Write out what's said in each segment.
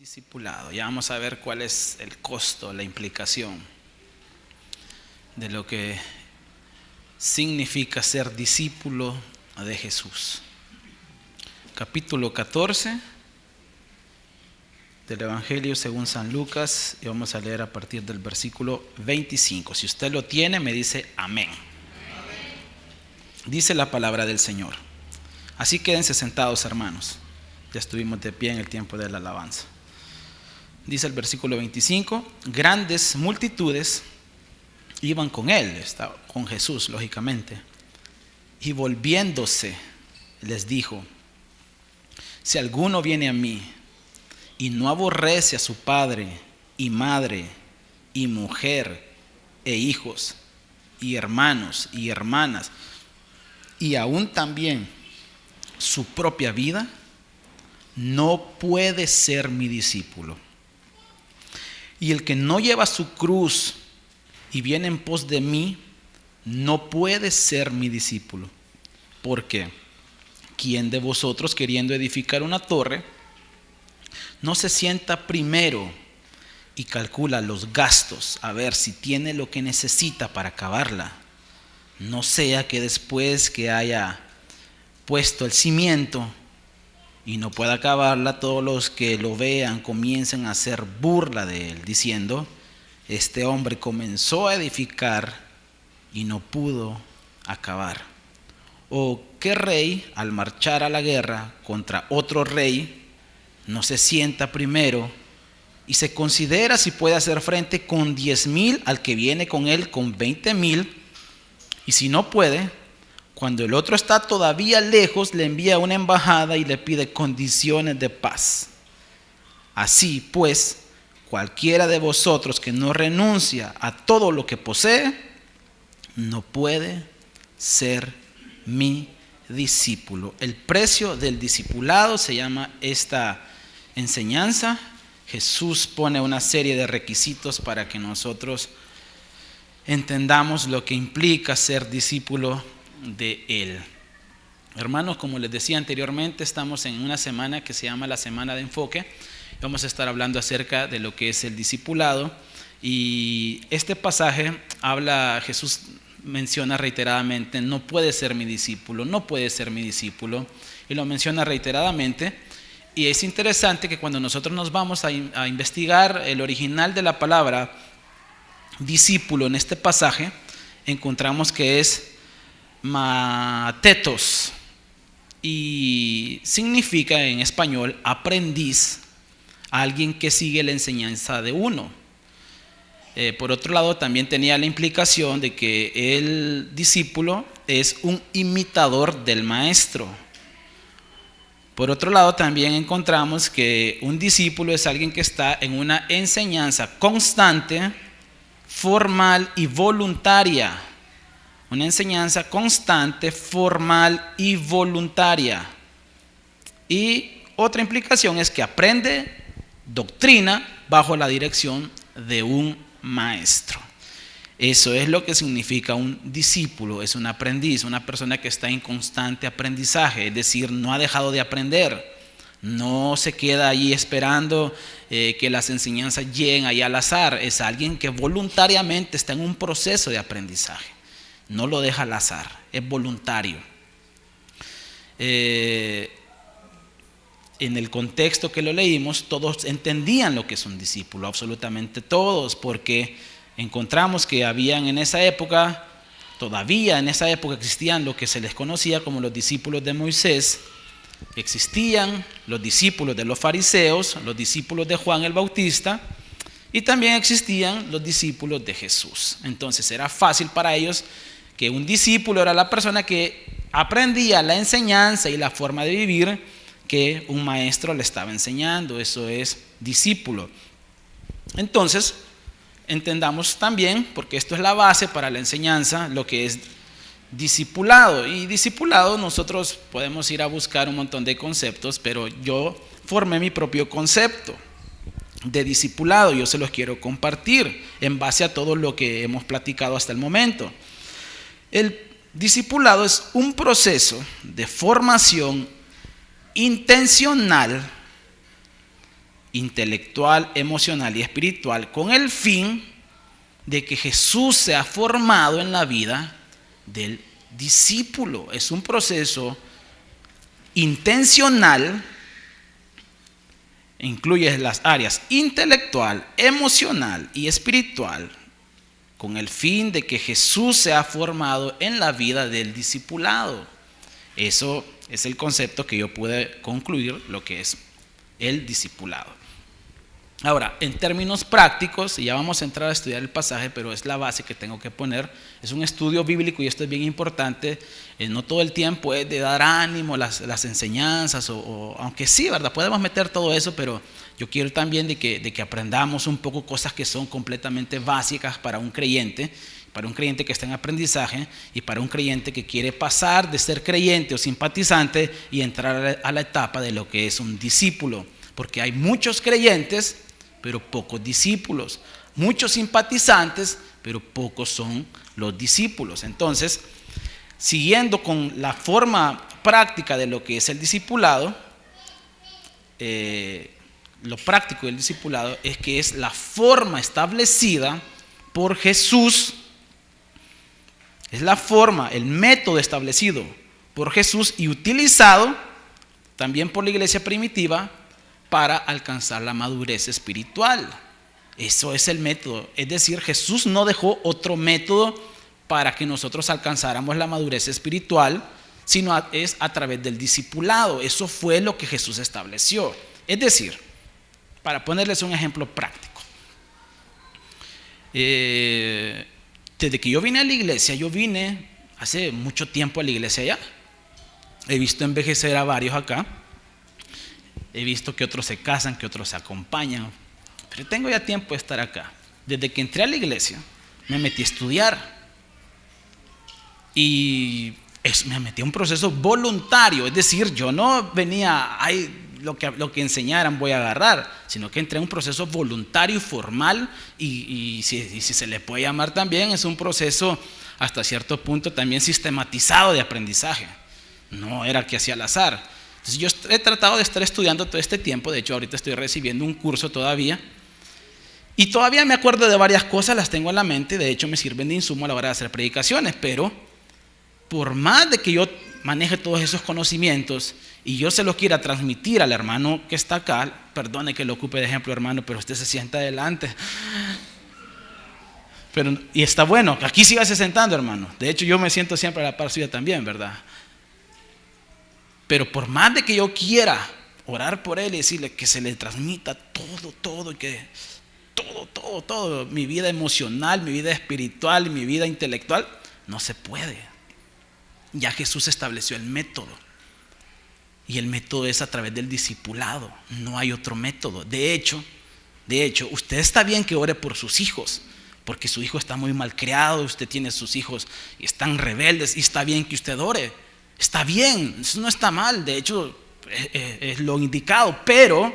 Discipulado. Ya vamos a ver cuál es el costo, la implicación de lo que significa ser discípulo de Jesús. Capítulo 14 del Evangelio según San Lucas, y vamos a leer a partir del versículo 25. Si usted lo tiene, me dice amén. Dice la palabra del Señor. Así quédense sentados, hermanos. Ya estuvimos de pie en el tiempo de la alabanza. Dice el versículo 25, grandes multitudes iban con él, estaba con Jesús, lógicamente. Y volviéndose, les dijo: si alguno viene a mí y no aborrece a su padre y madre y mujer e hijos y hermanos y hermanas y aún también su propia vida, no puede ser mi discípulo. Y el que no lleva su cruz y viene en pos de mí, no puede ser mi discípulo. Porque ¿quién de vosotros, queriendo edificar una torre, no se sienta primero y calcula los gastos a ver si tiene lo que necesita para acabarla? No sea que después que haya puesto el cimiento y no pueda acabarla, todos los que lo vean comiencen a hacer burla de él, diciendo: este hombre comenzó a edificar y no pudo acabar. ¿O qué rey, al marchar a la guerra contra otro rey, no se sienta primero y se considera si puede hacer frente con 10,000 al que viene con él con 20,000? Y si no puede, cuando el otro está todavía lejos, le envía una embajada y le pide condiciones de paz. Así pues, cualquiera de vosotros que no renuncia a todo lo que posee, no puede ser mi discípulo. El precio del discipulado se llama esta enseñanza. Jesús pone una serie de requisitos para que nosotros entendamos lo que implica ser discípulo de él. Hermanos, como les decía anteriormente, estamos en una semana que se llama la Semana de Enfoque. Vamos a estar hablando acerca de lo que es el discipulado, y este pasaje habla, Jesús menciona reiteradamente: no puede ser mi discípulo, no puede ser mi discípulo, y lo menciona reiteradamente. Y es interesante que cuando nosotros nos vamos a investigar el original de la palabra discípulo en este pasaje, encontramos que es matetos, y significa en español aprendiz, alguien que sigue la enseñanza de uno. Por otro lado, también tenía la implicación de que el discípulo es un imitador del maestro. Por otro lado, también encontramos que un discípulo es alguien que está en una enseñanza constante, formal y voluntaria. Una enseñanza constante, formal y voluntaria. Y otra implicación es que aprende doctrina bajo la dirección de un maestro. Eso es lo que significa un discípulo. Es un aprendiz, una persona que está en constante aprendizaje, es decir, no ha dejado de aprender, no se queda ahí esperando que las enseñanzas lleguen ahí al azar. Es alguien que voluntariamente está en un proceso de aprendizaje, no lo deja al azar, es voluntario. En el contexto que lo leímos, todos entendían lo que es un discípulo, absolutamente todos, porque encontramos que habían en esa época, todavía en esa época existían lo que se les conocía como los discípulos de Moisés, existían los discípulos de los fariseos, los discípulos de Juan el Bautista, y también existían los discípulos de Jesús. Entonces era fácil para ellos que un discípulo era la persona que aprendía la enseñanza y la forma de vivir que un maestro le estaba enseñando. Eso es discípulo. Entonces, entendamos también, porque esto es la base para la enseñanza, lo que es discipulado. Y discipulado, nosotros podemos ir a buscar un montón de conceptos, pero yo formé mi propio concepto de discipulado. Yo se los quiero compartir en base a todo lo que hemos platicado hasta el momento. El discipulado es un proceso de formación intencional intelectual, emocional y espiritual, con el fin de que Jesús sea formado en la vida del discípulo. Es un proceso intencional, incluye las áreas intelectual, emocional y espiritual, con el fin de que Jesús sea formado en la vida del discipulado. Eso es el concepto que yo pude concluir lo que es el discipulado. Ahora, en términos prácticos, y ya vamos a entrar a estudiar el pasaje, pero es la base que tengo que poner, es un estudio bíblico y esto es bien importante. No todo el tiempo es de dar ánimo, las enseñanzas, aunque sí, ¿verdad? Podemos meter todo eso, pero yo quiero también de que aprendamos un poco cosas que son completamente básicas para un creyente que está en aprendizaje y para un creyente que quiere pasar de ser creyente o simpatizante y entrar a la etapa de lo que es un discípulo. Porque hay muchos creyentes, pero pocos discípulos. Muchos simpatizantes, pero pocos son los discípulos. Entonces, siguiendo con la forma práctica de lo que es el discipulado, lo práctico del discipulado es que es la forma establecida por Jesús. Es la forma, el método establecido por Jesús y utilizado también por la iglesia primitiva para alcanzar la madurez espiritual. Eso es el método. Es decir, Jesús no dejó otro método para que nosotros alcanzáramos la madurez espiritual, sino es a través del discipulado. Eso fue lo que Jesús estableció. Es decir, para ponerles un ejemplo práctico, desde que yo vine a la iglesia, yo vine hace mucho tiempo a la iglesia allá. He visto envejecer a varios acá. He visto que otros se casan, que otros se acompañan. Pero tengo ya tiempo de estar acá. Desde que entré a la iglesia, me metí a estudiar. Y me metí a un proceso voluntario. Es decir, yo no venía, lo que enseñaran voy a agarrar, sino que entré en un proceso voluntario y formal. Y si se le puede llamar también, es un proceso hasta cierto punto también sistematizado de aprendizaje. No era que hacía al azar. Entonces yo he tratado de estar estudiando todo este tiempo. De hecho, ahorita estoy recibiendo un curso todavía. Y todavía me acuerdo de varias cosas, las tengo en la mente. De hecho, me sirven de insumo a la hora de hacer predicaciones. Pero por más de que yo maneje todos esos conocimientos y yo se los quiera transmitir al hermano que está acá, perdone que lo ocupe de ejemplo, hermano, pero usted se sienta adelante. Y está bueno, aquí sígase sentando, hermano. De hecho, yo me siento siempre a la par suya también, ¿verdad? Pero por más de que yo quiera orar por él y decirle que se le transmita todo, y que todo, mi vida emocional, mi vida espiritual, mi vida intelectual, no se puede. Ya Jesús estableció el método. Y el método es a través del discipulado. No hay otro método. De hecho, usted está bien que ore por sus hijos, porque su hijo está muy malcriado, usted tiene sus hijos y están rebeldes, y está bien que usted ore. Está bien, eso no está mal, de hecho es lo indicado, pero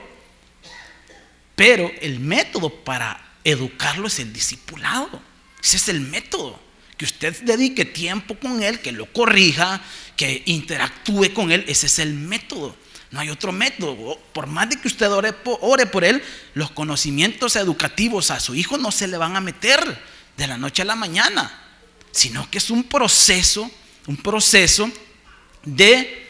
el método para educarlo es el discipulado. Ese es el método, que usted dedique tiempo con él, que lo corrija, que interactúe con él. Ese es el método, no hay otro método. Por más de que usted ore por él, los conocimientos educativos a su hijo no se le van a meter de la noche a la mañana, sino que es un proceso de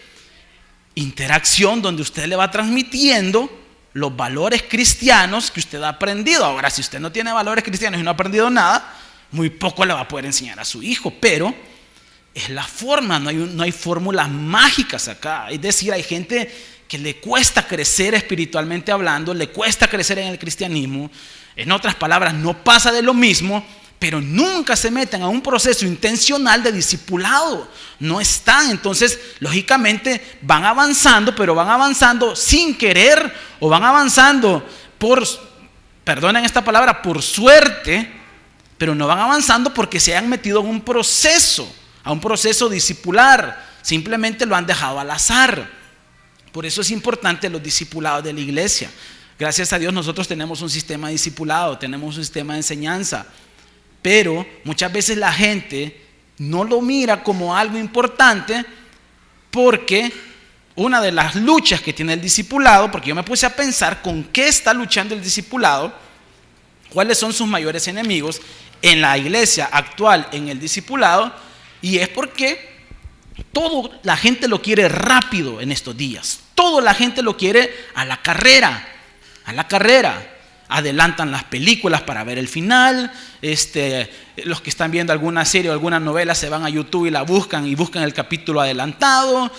interacción donde usted le va transmitiendo los valores cristianos que usted ha aprendido. Ahora, si usted no tiene valores cristianos y no ha aprendido nada, muy poco le va a poder enseñar a su hijo, pero es la forma, no hay fórmulas mágicas acá. Es decir, hay gente que le cuesta crecer espiritualmente hablando, le cuesta crecer en el cristianismo. En otras palabras, no pasa de lo mismo, pero nunca se meten a un proceso intencional de discipulado. No están. Entonces, lógicamente, van avanzando, pero van avanzando sin querer, o van avanzando perdonen esta palabra, por suerte, pero no van avanzando porque se han metido a un proceso discipular. Simplemente lo han dejado al azar. Por eso es importante los discipulados de la iglesia. Gracias a Dios nosotros tenemos un sistema de discipulado, tenemos un sistema de enseñanza. Pero muchas veces la gente no lo mira como algo importante porque una de las luchas que tiene el discipulado, porque yo me puse a pensar con qué está luchando el discipulado, cuáles son sus mayores enemigos en la iglesia actual, en el discipulado, y es porque todo la gente lo quiere rápido en estos días. Toda la gente lo quiere a la carrera. Adelantan las películas para ver el final. Los que están viendo alguna serie o alguna novela se van a YouTube y la buscan el capítulo adelantado.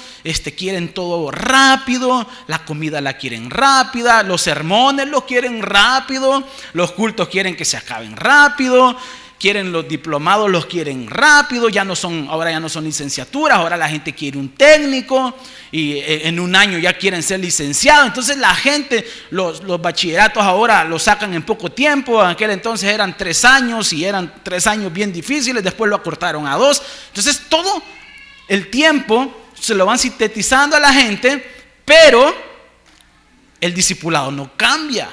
Quieren todo rápido. La comida la quieren rápida. Los sermones los quieren rápido. Los cultos quieren que se acaben rápido. Quieren los diplomados, los quieren rápido. Ahora ya no son licenciaturas. Ahora la gente quiere un técnico. Y en un año ya quieren ser licenciados. Entonces la gente, los bachilleratos ahora los sacan en poco tiempo. En aquel entonces eran 3 años y eran 3 años bien difíciles. Después lo acortaron a 2. Entonces todo el tiempo se lo van sintetizando a la gente, pero el discipulado no cambia.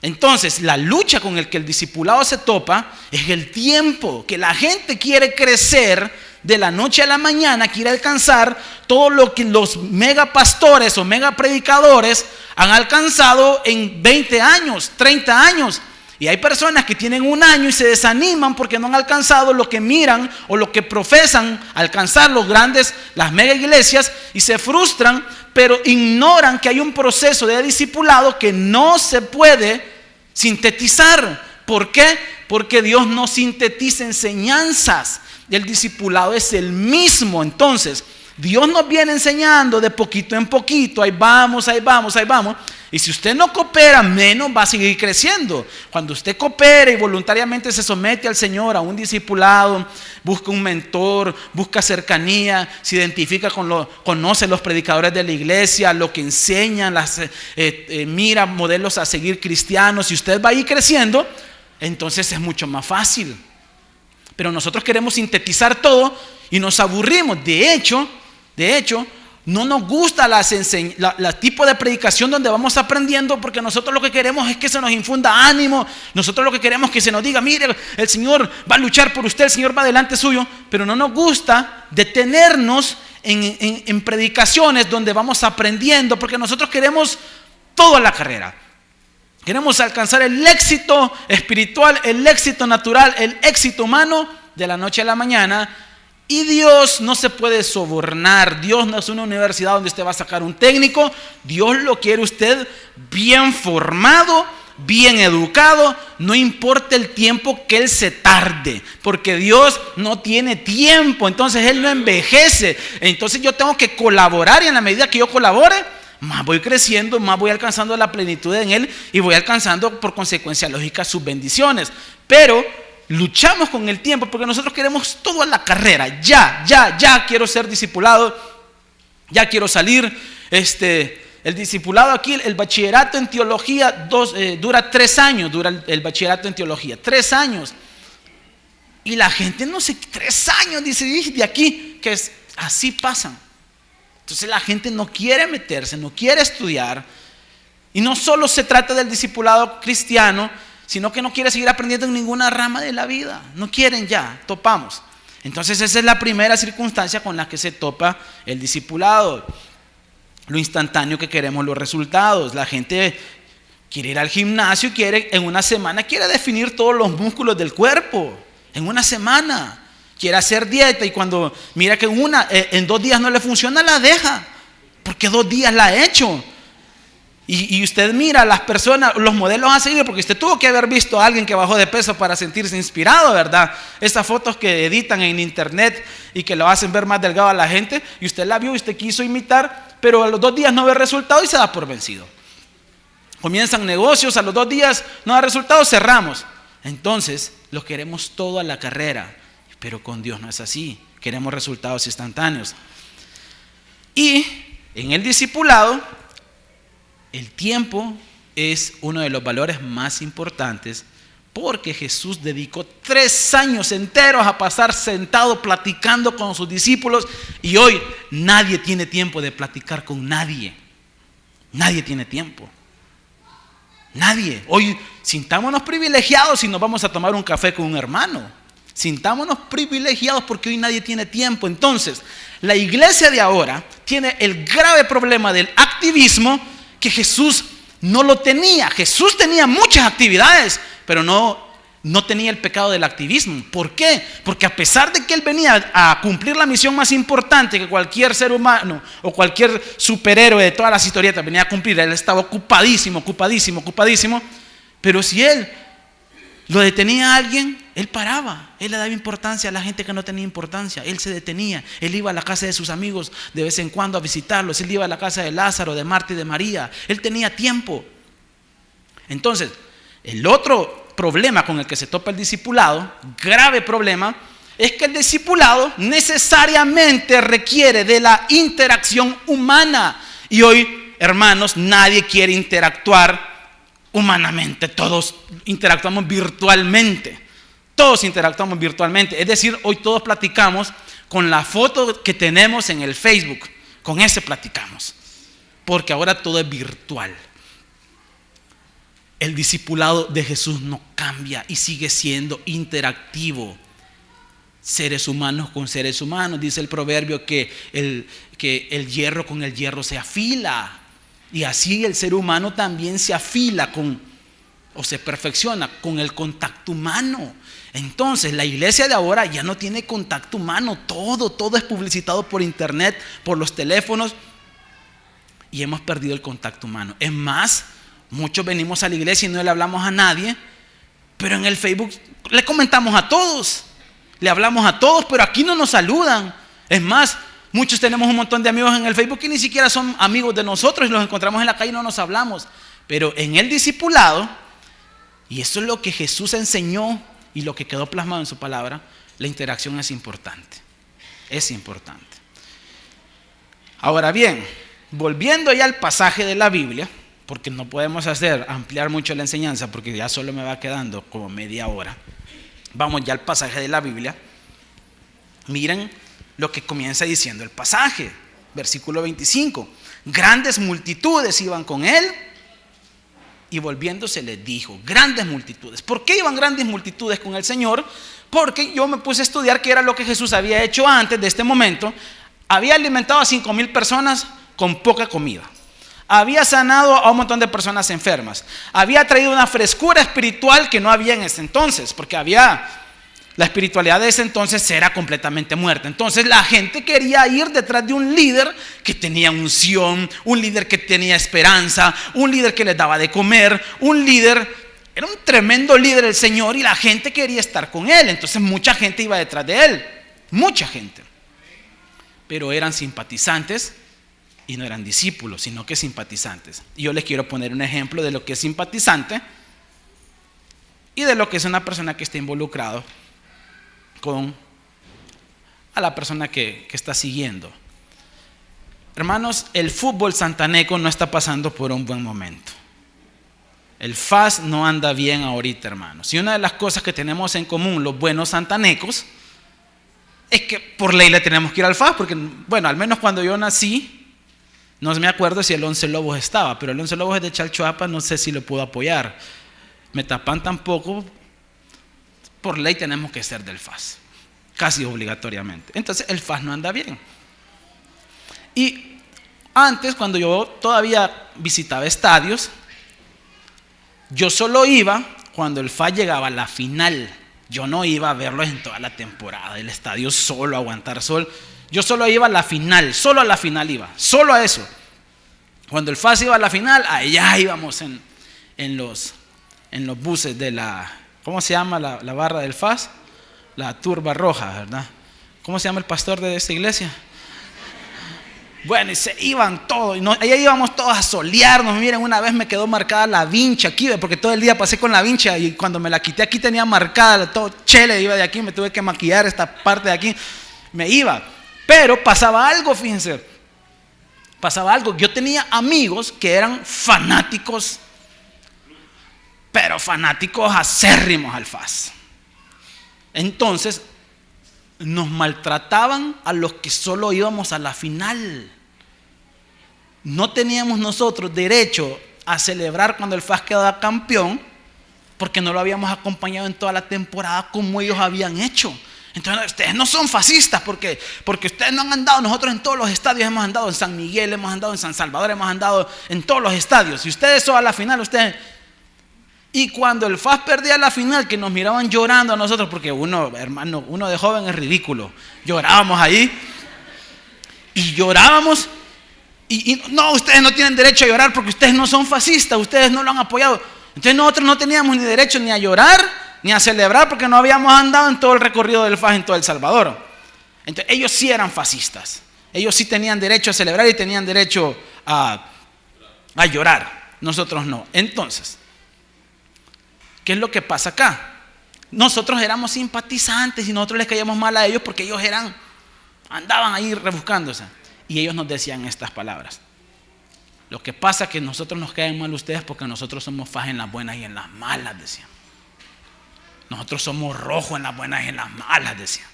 Entonces la lucha con el que el discipulado se topa es el tiempo, que la gente quiere crecer de la noche a la mañana, quiere alcanzar todo lo que los mega pastores o mega predicadores han alcanzado en 20 años, 30 años. Y hay personas que tienen 1 año y se desaniman porque no han alcanzado lo que miran o lo que profesan alcanzar las mega iglesias, y se frustran, pero ignoran que hay un proceso de discipulado que no se puede sintetizar. ¿Por qué? Porque Dios no sintetiza enseñanzas. El discipulado es el mismo. Entonces Dios nos viene enseñando de poquito en poquito. Ahí vamos. Y si usted no coopera, menos va a seguir creciendo. Cuando usted coopera y voluntariamente se somete al Señor, a un discipulado, busca un mentor, busca cercanía, se identifica conoce los predicadores de la iglesia, lo que enseñan, mira modelos a seguir cristianos, y usted va a ir creciendo, entonces es mucho más fácil. Pero nosotros queremos sintetizar todo y nos aburrimos. De hecho, no nos gusta la tipo de predicación donde vamos aprendiendo, porque nosotros lo que queremos es que se nos infunda ánimo. Nosotros lo que queremos es que se nos diga: mire, el Señor va a luchar por usted, el Señor va delante suyo. Pero no nos gusta detenernos en predicaciones donde vamos aprendiendo, porque nosotros queremos toda la carrera. Queremos alcanzar el éxito espiritual, el éxito natural, el éxito humano de la noche a la mañana. Y Dios no se puede sobornar. Dios no es una universidad donde usted va a sacar un técnico. Dios lo quiere usted bien formado, bien educado. No importa el tiempo que Él se tarde, porque Dios no tiene tiempo. Entonces Él no envejece. Entonces yo tengo que colaborar, y en la medida que yo colabore, más voy creciendo, más voy alcanzando la plenitud en Él, y voy alcanzando por consecuencia lógica sus bendiciones. Pero luchamos con el tiempo porque nosotros queremos todo a la carrera. Ya quiero ser discipulado, ya quiero salir. El discipulado aquí, el bachillerato en teología dura 3 años, dura el bachillerato en teología, 3 años. Y la gente no sé, 3 años, dice, de aquí, que así pasan. Entonces la gente no quiere meterse, no quiere estudiar. Y no solo se trata del discipulado cristiano, sino que no quiere seguir aprendiendo en ninguna rama de la vida. No quieren, ya, topamos. Entonces esa es la primera circunstancia con la que se topa el discipulado. Lo instantáneo que queremos, los resultados. La gente quiere ir al gimnasio y en una semana quiere definir todos los músculos del cuerpo. En una semana. Quiere hacer dieta, y cuando mira que en 2 días no le funciona, la deja. Porque 2 días la ha hecho. Y usted mira las personas, los modelos a seguir, porque usted tuvo que haber visto a alguien que bajó de peso para sentirse inspirado, ¿verdad? Esas fotos que editan en internet y que lo hacen ver más delgado a la gente, y usted la vio y usted quiso imitar, pero a los 2 días no ve resultado y se da por vencido. Comienzan negocios, a los 2 días no da resultado, cerramos. Entonces, lo queremos todo a la carrera, pero con Dios no es así. Queremos resultados instantáneos. Y en el discipulado, el tiempo es uno de los valores más importantes, porque Jesús dedicó 3 años enteros a pasar sentado platicando con sus discípulos, y hoy nadie tiene tiempo de platicar con nadie. Nadie tiene tiempo. Nadie. Hoy sintámonos privilegiados si nos vamos a tomar un café con un hermano. Sintámonos privilegiados porque hoy nadie tiene tiempo. Entonces, la iglesia de ahora tiene el grave problema del activismo que Jesús no lo tenía. Jesús tenía muchas actividades, pero no tenía el pecado del activismo. ¿Por qué? Porque a pesar de que él venía a cumplir la misión más importante que cualquier ser humano o cualquier superhéroe de todas las historietas venía a cumplir, él estaba ocupadísimo. Pero si él lo detenía a alguien, él paraba. Él le daba importancia a la gente que no tenía importancia. Él se detenía. Él iba a la casa de sus amigos de vez en cuando a visitarlos. Él iba a la casa de Lázaro, de Marta y de María. Él tenía tiempo. Entonces, el otro problema con el que se topa el discipulado, grave problema, es que el discipulado necesariamente requiere de la interacción humana. Y hoy, hermanos, nadie quiere interactuar humanamente. Todos interactuamos virtualmente. Es decir, hoy todos platicamos con la foto que tenemos en el Facebook. Con ese platicamos. Porque ahora todo es virtual. El discipulado de Jesús no cambia y sigue siendo interactivo. Seres humanos con seres humanos. Dice el proverbio que el hierro con el hierro se afila. Y así el ser humano también se afila o se perfecciona con el contacto humano. Entonces la iglesia de ahora ya no tiene contacto humano. Todo es publicitado por internet, por los teléfonos. Y hemos perdido el contacto humano. Es más, muchos venimos a la iglesia y no le hablamos a nadie, pero en el Facebook le comentamos a todos, le hablamos a todos, pero aquí no nos saludan. Es más, muchos tenemos un montón de amigos en el Facebook que ni siquiera son amigos de nosotros y los encontramos en la calle y no nos hablamos. Pero en el discipulado, y eso es lo que Jesús enseñó y lo que quedó plasmado en su palabra, la interacción es importante. Es importante. Ahora bien, volviendo ya al pasaje de la Biblia, porque no podemos ampliar mucho la enseñanza porque ya solo me va quedando como media hora. Vamos ya al pasaje de la Biblia. Miren lo que comienza diciendo el pasaje, versículo 25. Grandes multitudes iban con él y volviéndose les dijo, grandes multitudes. ¿Por qué iban grandes multitudes con el Señor? Porque yo me puse a estudiar qué era lo que Jesús había hecho antes de este momento. Había alimentado a 5,000 personas con poca comida. Había sanado a un montón de personas enfermas. Había traído una frescura espiritual que no había en ese entonces, porque la espiritualidad de ese entonces era completamente muerta. Entonces la gente quería ir detrás de un líder que tenía unción, un líder que tenía esperanza, un líder que les daba de comer, era un tremendo líder el Señor y la gente quería estar con él. Entonces mucha gente iba detrás de él, mucha gente. Pero eran simpatizantes y no eran discípulos, sino que simpatizantes. Y yo les quiero poner un ejemplo de lo que es simpatizante y de lo que es una persona que está involucrado a la persona que está siguiendo. Hermanos, el fútbol santaneco no está pasando por un buen momento. El FAS no anda bien ahorita, hermanos. Y una de las cosas que tenemos en común los buenos santanecos es que por ley le tenemos que ir al FAS, porque, bueno, al menos cuando yo nací, no me acuerdo si el Once Lobos estaba, pero el Once Lobos es de Chalchuapa, no sé si lo puedo apoyar. Metapan tampoco. Por ley tenemos que ser del FAS, casi obligatoriamente. Entonces el FAS no anda bien. Y antes, cuando yo todavía visitaba estadios, yo solo iba cuando el FAS llegaba a la final. Yo no iba a verlos en toda la temporada, el estadio solo, aguantar sol. Yo solo iba a la final, solo a la final iba, solo a eso. Cuando el FAS iba a la final, allá íbamos en los buses de ¿cómo se llama la barra del FAS? La turba roja, ¿verdad? ¿Cómo se llama el pastor de esta iglesia? Bueno, y se iban todos, allá íbamos todos a solearnos. Miren, una vez me quedó marcada la vincha aquí, porque todo el día pasé con la vincha y cuando me la quité aquí tenía marcada, todo chele iba de aquí, me tuve que maquillar esta parte de aquí, me iba. Pero pasaba algo, fíjense, yo tenía amigos que eran fanáticos, pero fanáticos acérrimos al FAS. Entonces nos maltrataban a los que solo íbamos a la final. No teníamos nosotros derecho a celebrar cuando el FAS quedaba campeón, porque no lo habíamos acompañado en toda la temporada como ellos habían hecho. Entonces ustedes no son fascistas porque ustedes no han andado. Nosotros en todos los estadios hemos andado, en San Miguel hemos andado, en San Salvador hemos andado, en todos los estadios. Y ustedes son a la final, ustedes. Y cuando el FAS perdía la final, que nos miraban llorando a nosotros, porque uno de joven es ridículo, llorábamos ahí y llorábamos. Y no, ustedes no tienen derecho a llorar porque ustedes no son fascistas, ustedes no lo han apoyado. Entonces nosotros no teníamos ni derecho ni a llorar ni a celebrar porque no habíamos andado en todo el recorrido del FAS en todo El Salvador. Entonces ellos sí eran fascistas, ellos sí tenían derecho a celebrar y tenían derecho a llorar, nosotros no. Entonces, ¿qué es lo que pasa acá? Nosotros éramos simpatizantes y nosotros les caíamos mal a ellos porque ellos andaban ahí rebuscándose. Y ellos nos decían estas palabras: lo que pasa es que nosotros nos caen mal ustedes porque nosotros somos FAS en las buenas y en las malas, decían. Nosotros somos rojos en las buenas y en las malas, decían.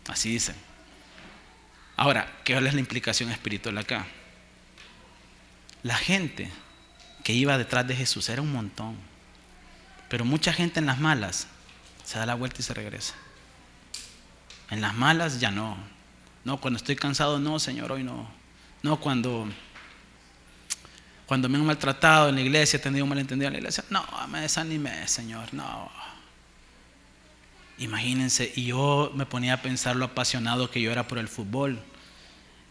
Así dicen. Ahora, ¿qué es la implicación espiritual acá? La gente que iba detrás de Jesús era un montón, pero mucha gente en las malas se da la vuelta y se regresa. En las malas ya no. No, cuando estoy cansado, no, Señor, hoy no. No, cuando me han maltratado en la iglesia, he tenido un malentendido en la iglesia, no, me desanimé, Señor, no. Imagínense, y yo me ponía a pensar lo apasionado que yo era por el fútbol.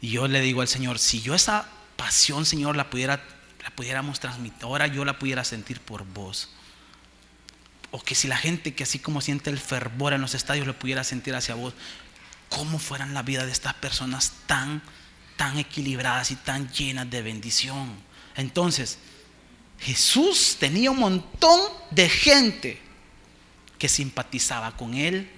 Y yo le digo al Señor, si yo esa pasión, Señor, la pudiéramos transmitir, ahora yo la pudiera sentir por vos. O que si la gente que así como siente el fervor en los estadios lo pudiera sentir hacia vos, ¿cómo fueran la vida de estas personas tan equilibradas y tan llenas de bendición? Entonces, Jesús tenía un montón de gente que simpatizaba con él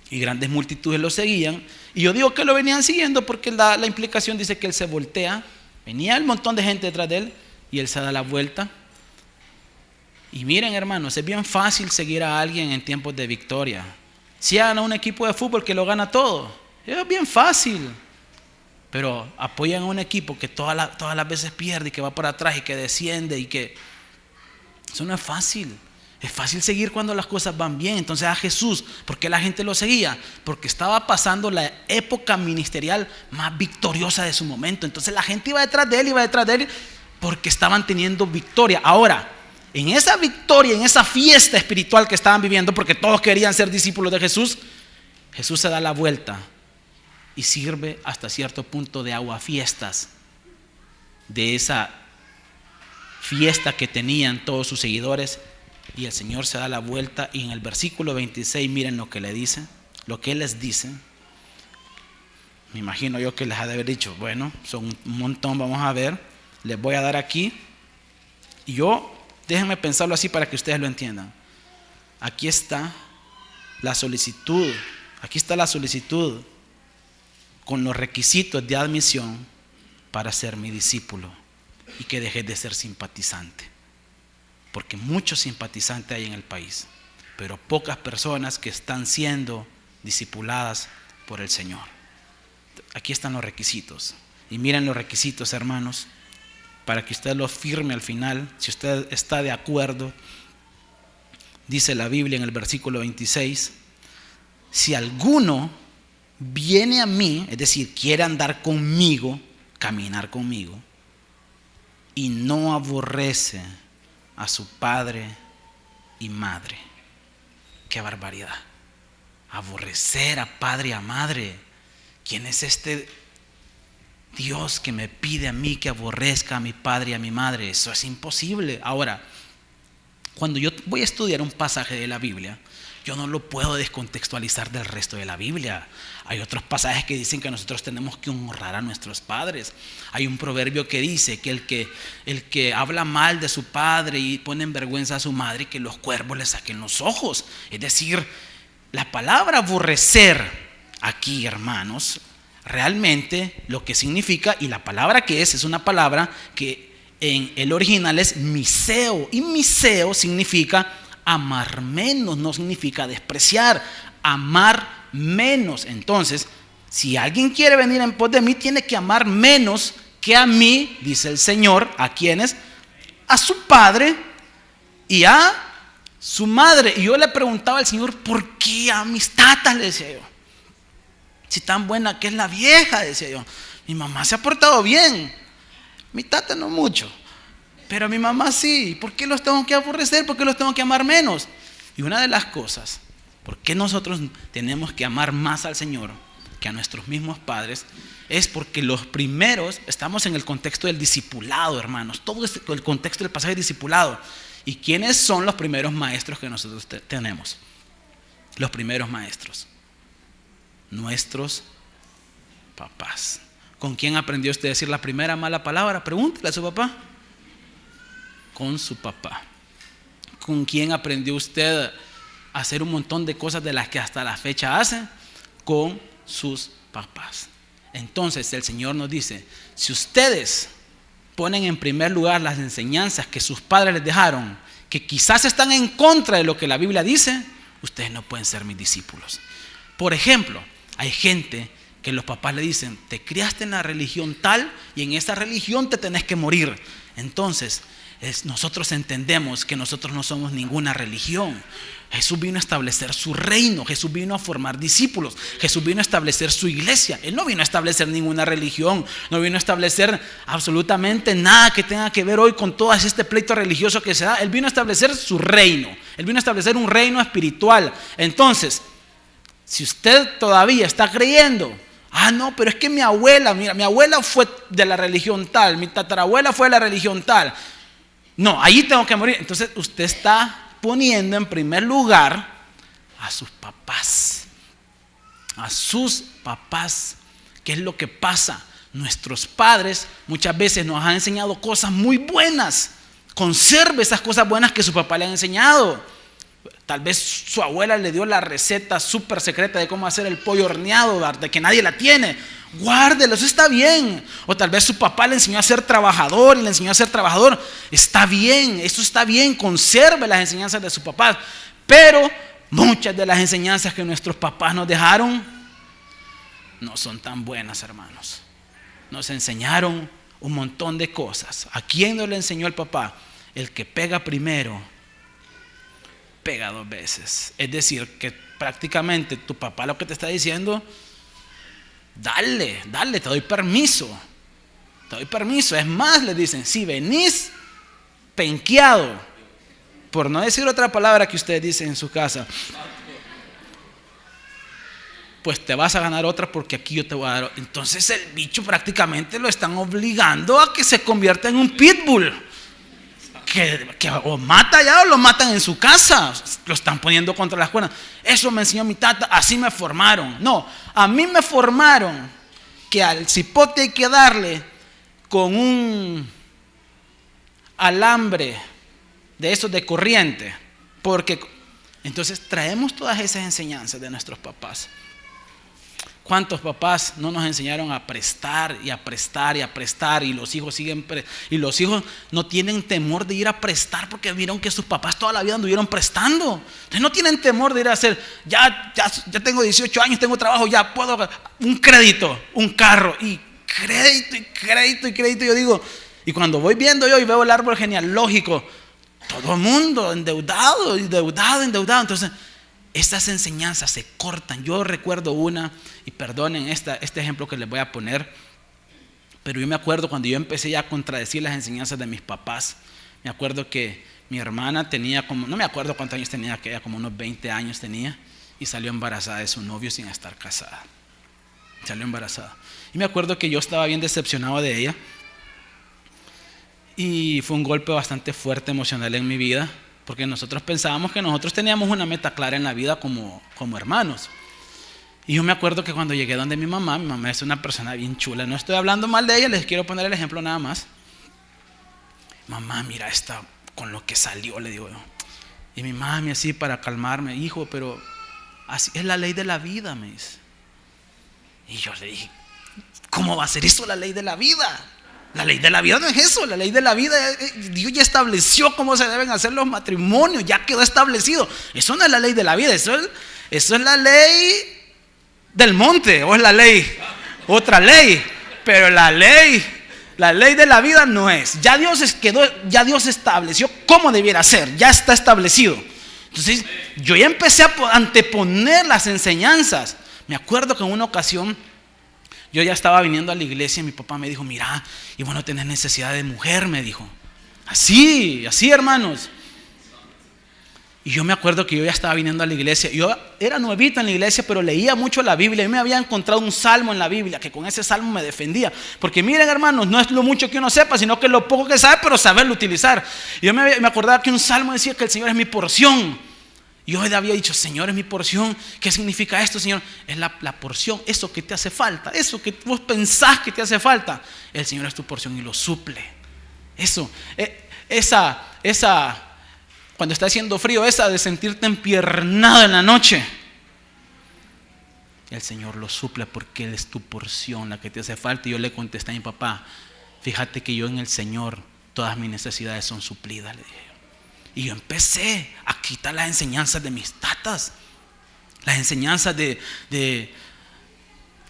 y grandes multitudes lo seguían. Y yo digo que lo venían siguiendo porque la implicación dice que él se voltea, venía un montón de gente detrás de él y él se da la vuelta. Y miren, hermanos, es bien fácil seguir a alguien en tiempos de victoria. Si gana un equipo de fútbol que lo gana todo, es bien fácil. Pero apoyan a un equipo que todas las veces pierde y que va para atrás y que desciende y que... Eso no es fácil. Es fácil seguir cuando las cosas van bien. Entonces a Jesús, ¿por qué la gente lo seguía? Porque estaba pasando la época ministerial más victoriosa de su momento. Entonces la gente iba detrás de él porque estaban teniendo victoria. Ahora, en esa victoria, en esa fiesta espiritual que estaban viviendo, porque todos querían ser discípulos de Jesús, Jesús se da la vuelta y sirve hasta cierto punto de aguafiestas de esa fiesta que tenían todos sus seguidores. Y el Señor se da la vuelta y en el versículo 26 miren lo que le dice, lo que Él les dice. Me imagino yo que les ha de haber dicho, bueno, son un montón, vamos a ver, les voy a dar aquí. Y déjenme pensarlo así para que ustedes lo entiendan. Aquí está la solicitud con los requisitos de admisión para ser mi discípulo y que dejes de ser simpatizante. Porque muchos simpatizantes hay en el país, pero pocas personas que están siendo discipuladas por el Señor. Aquí están los requisitos. Y miren los requisitos, hermanos, para que usted los firme al final, si usted está de acuerdo. Dice la Biblia en el versículo 26, si alguno viene a mí, es decir, quiere andar conmigo, caminar conmigo, y no aborrece a su padre y madre. ¡Qué barbaridad! Aborrecer a padre y a madre. ¿Quién es este Dios que me pide a mí que aborrezca a mi padre y a mi madre? Eso es imposible. Ahora, cuando yo voy a estudiar un pasaje de la Biblia, yo no lo puedo descontextualizar del resto de la Biblia. Hay otros pasajes que dicen que nosotros tenemos que honrar a nuestros padres. Hay un proverbio que dice que el que habla mal de su padre y pone en vergüenza a su madre, que los cuervos le saquen los ojos. Es decir, la palabra aborrecer aquí, hermanos, realmente lo que significa, y la palabra que es una palabra que en el original es miseo, y miseo significa amar menos, no significa despreciar, amar menos. Entonces, si alguien quiere venir en pos de mí, tiene que amar menos que a mí, dice el Señor. ¿A quiénes? A su padre y a su madre. Y yo le preguntaba al Señor, ¿por qué a mis tatas? Le decía yo. Si tan buena que es la vieja, decía yo. Mi mamá se ha portado bien. Mi tata no mucho. Pero mi mamá sí. ¿Por qué los tengo que aborrecer? ¿Por qué los tengo que amar menos? Y una de las cosas, ¿por qué nosotros tenemos que amar más al Señor que a nuestros mismos padres? Es porque los primeros, estamos en el contexto del discipulado, hermanos. Todo es el contexto del pasaje discipulado. ¿Y quiénes son los primeros maestros que nosotros tenemos? Los primeros maestros. Nuestros papás. ¿Con quién aprendió usted a decir la primera mala palabra? Pregúntele a su papá. Con su papá. ¿Con quién aprendió usted a hacer un montón de cosas de las que hasta la fecha hace? Con sus papás. Entonces el Señor nos dice, si ustedes ponen en primer lugar las enseñanzas que sus padres les dejaron, que quizás están en contra de lo que la Biblia dice, ustedes no pueden ser mis discípulos. Por ejemplo, hay gente que los papás le dicen, te criaste en la religión tal y en esa religión te tenés que morir. Entonces, nosotros entendemos que nosotros no somos ninguna religión. Jesús vino a establecer su reino, Jesús vino a formar discípulos, Jesús vino a establecer su iglesia. Él no vino a establecer ninguna religión, no vino a establecer absolutamente nada que tenga que ver hoy con todo este pleito religioso que se da. Él vino a establecer su reino, Él vino a establecer un reino espiritual. Entonces, si usted todavía está creyendo, no, pero es que mi abuela, mira, mi abuela fue de la religión tal, mi tatarabuela fue de la religión tal, no, ahí tengo que morir. Entonces usted está poniendo en primer lugar a sus papás. A sus papás. ¿Qué es lo que pasa? Nuestros padres muchas veces nos han enseñado cosas muy buenas. Conserve esas cosas buenas que su papá le ha enseñado. Tal vez su abuela le dio la receta súper secreta de cómo hacer el pollo horneado, de que nadie la tiene. Guárdelo, eso está bien. O tal vez su papá le enseñó a ser trabajador y le enseñó a ser trabajador. Está bien, eso está bien. Conserve las enseñanzas de su papá. Pero muchas de las enseñanzas que nuestros papás nos dejaron no son tan buenas, hermanos. Nos enseñaron un montón de cosas. ¿A quién no le enseñó el papá? El que pega primero, pega dos veces. Es decir, que prácticamente tu papá lo que te está diciendo, dale, te doy permiso. Te doy permiso. Es más, le dicen, si venís penqueado, por no decir otra palabra que ustedes dicen en su casa, pues te vas a ganar otra porque aquí yo te voy a dar. Entonces el bicho prácticamente lo están obligando a que se convierta en un pitbull. Que o mata ya o lo matan en su casa. Lo están poniendo contra las cuerdas. Eso me enseñó mi tata, así me formaron. No, a mí me formaron que al cipote hay que darle con un alambre de esos de corriente. Porque entonces traemos todas esas enseñanzas de nuestros papás. ¿Cuántos papás no nos enseñaron a prestar y a prestar y a prestar? Y los hijos y los hijos no tienen temor de ir a prestar porque vieron que sus papás toda la vida anduvieron prestando. Entonces no tienen temor de ir a hacer, ya tengo 18 años, tengo trabajo, ya puedo, un crédito, un carro, y crédito. Yo digo, y cuando voy viendo yo y veo el árbol genealógico, todo el mundo endeudado. Entonces, estas enseñanzas se cortan. Yo recuerdo una, y perdonen este ejemplo que les voy a poner, pero yo me acuerdo cuando yo empecé ya a contradecir las enseñanzas de mis papás. Me acuerdo que mi hermana tenía como, no me acuerdo cuántos años tenía, que ella como unos 20 años tenía, y salió embarazada de su novio sin estar casada. Salió embarazada. Y me acuerdo que yo estaba bien decepcionado de ella, y fue un golpe bastante fuerte emocional en mi vida, porque nosotros pensábamos que nosotros teníamos una meta clara en la vida como hermanos. Y yo me acuerdo que cuando llegué donde mi mamá es una persona bien chula, no estoy hablando mal de ella, les quiero poner el ejemplo nada más. Mamá, mira esta con lo que salió, le digo yo. Y mi mami así para calmarme, hijo, pero así es la ley de la vida, me dice. Y yo le dije, ¿cómo va a ser eso la ley de la vida? La ley de la vida no es eso. La ley de la vida, Dios ya estableció cómo se deben hacer los matrimonios, ya quedó establecido. Eso no es la ley de la vida, eso es la ley del monte, o es la ley, otra ley. Pero la ley La ley de la vida no es. Ya Dios estableció cómo debiera ser. Ya está establecido. Entonces yo ya empecé a anteponer las enseñanzas. Me acuerdo que en una ocasión yo ya estaba viniendo a la iglesia y mi papá me dijo: mira, y bueno, tenés necesidad de mujer, me dijo. Así, hermanos. Y yo me acuerdo que yo ya estaba viniendo a la iglesia. Yo era nuevito en la iglesia, pero leía mucho la Biblia. Y me había encontrado un salmo en la Biblia, que con ese salmo me defendía. Porque miren, hermanos, no es lo mucho que uno sepa, sino que lo poco que sabe, pero saberlo utilizar. Y yo me acordaba que un salmo decía que el Señor es mi porción. Y yo había dicho: Señor, es mi porción. ¿Qué significa esto, Señor? Es la porción, eso que te hace falta, eso que vos pensás que te hace falta. El Señor es tu porción y lo suple. Eso, cuando está haciendo frío, esa de sentirte empiernado en la noche, el Señor lo suple porque Él es tu porción, la que te hace falta. Y yo le contesté a mi papá: fíjate que yo en el Señor todas mis necesidades son suplidas, le dije. Y yo empecé a quitar las enseñanzas de mis tatas, las enseñanzas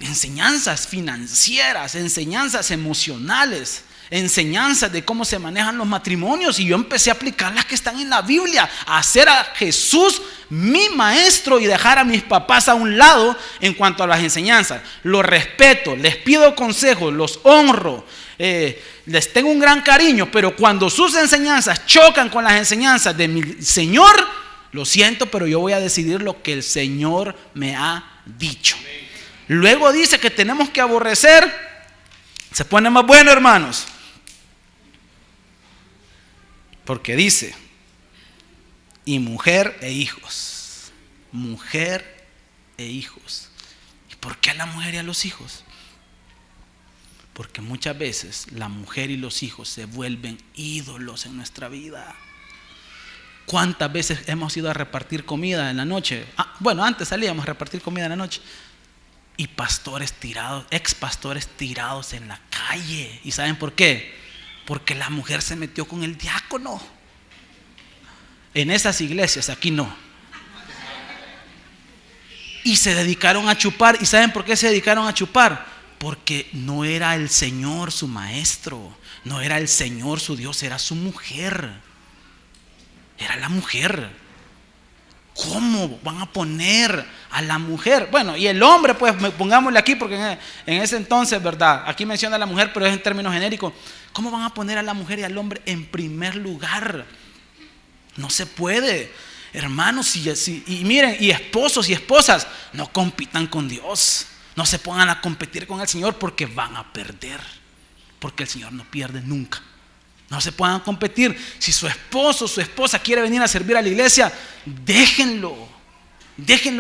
enseñanzas financieras, enseñanzas emocionales, enseñanzas de cómo se manejan los matrimonios. Y yo empecé a aplicar las que están en la Biblia, a hacer a Jesús mi maestro y dejar a mis papás a un lado en cuanto a las enseñanzas. Los respeto, les pido consejos, los honro, les tengo un gran cariño, pero cuando sus enseñanzas chocan con las enseñanzas de mi Señor, lo siento, pero yo voy a decidir lo que el Señor me ha dicho. Luego dice que tenemos que aborrecer. Se pone más bueno, hermanos, porque dice: y mujer e hijos. Mujer e hijos. ¿Y por qué a la mujer y a los hijos? Porque muchas veces la mujer y los hijos se vuelven ídolos en nuestra vida. ¿Cuántas veces hemos ido a repartir comida en la noche? Bueno, antes salíamos a repartir comida en la noche. Y pastores tirados, ex pastores tirados en la calle. ¿Y saben por qué? Porque la mujer se metió con el diácono. En esas iglesias, aquí no. Y se dedicaron a chupar. ¿Y saben por qué se dedicaron a chupar? Porque no era el Señor su maestro, no era el Señor su Dios, era su mujer. Era la mujer. ¿Cómo van a poner a la mujer? Bueno, y el hombre, pues pongámosle aquí, porque en ese entonces, ¿verdad? Aquí menciona a la mujer, pero es en términos genéricos. ¿Cómo van a poner a la mujer y al hombre en primer lugar? No se puede. Hermanos, y miren, y esposos y esposas, no compitan con Dios. No se pongan a competir con el Señor, porque van a perder. Porque el Señor no pierde nunca. No se puedan competir. Si su esposo o su esposa quiere venir a servir a la iglesia, déjenlo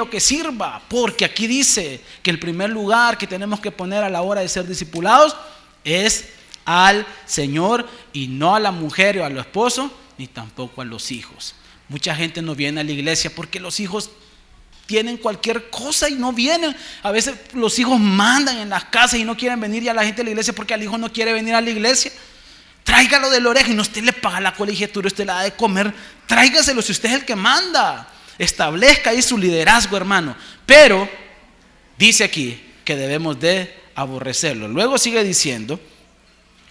que sirva. Porque aquí dice que el primer lugar que tenemos que poner a la hora de ser discipulados es al Señor, y no a la mujer o al esposo, ni tampoco a los hijos. Mucha gente no viene a la iglesia porque los hijos tienen cualquier cosa y no vienen. A veces los hijos mandan en las casas y no quieren venir ya la gente a la iglesia porque el hijo no quiere venir a la iglesia. Tráigalo de la oreja, y no usted le paga la colegiatura, usted la da de comer. Tráigaselo si usted es el que manda. Establezca ahí su liderazgo, hermano. Pero dice aquí que debemos de aborrecerlo. Luego sigue diciendo: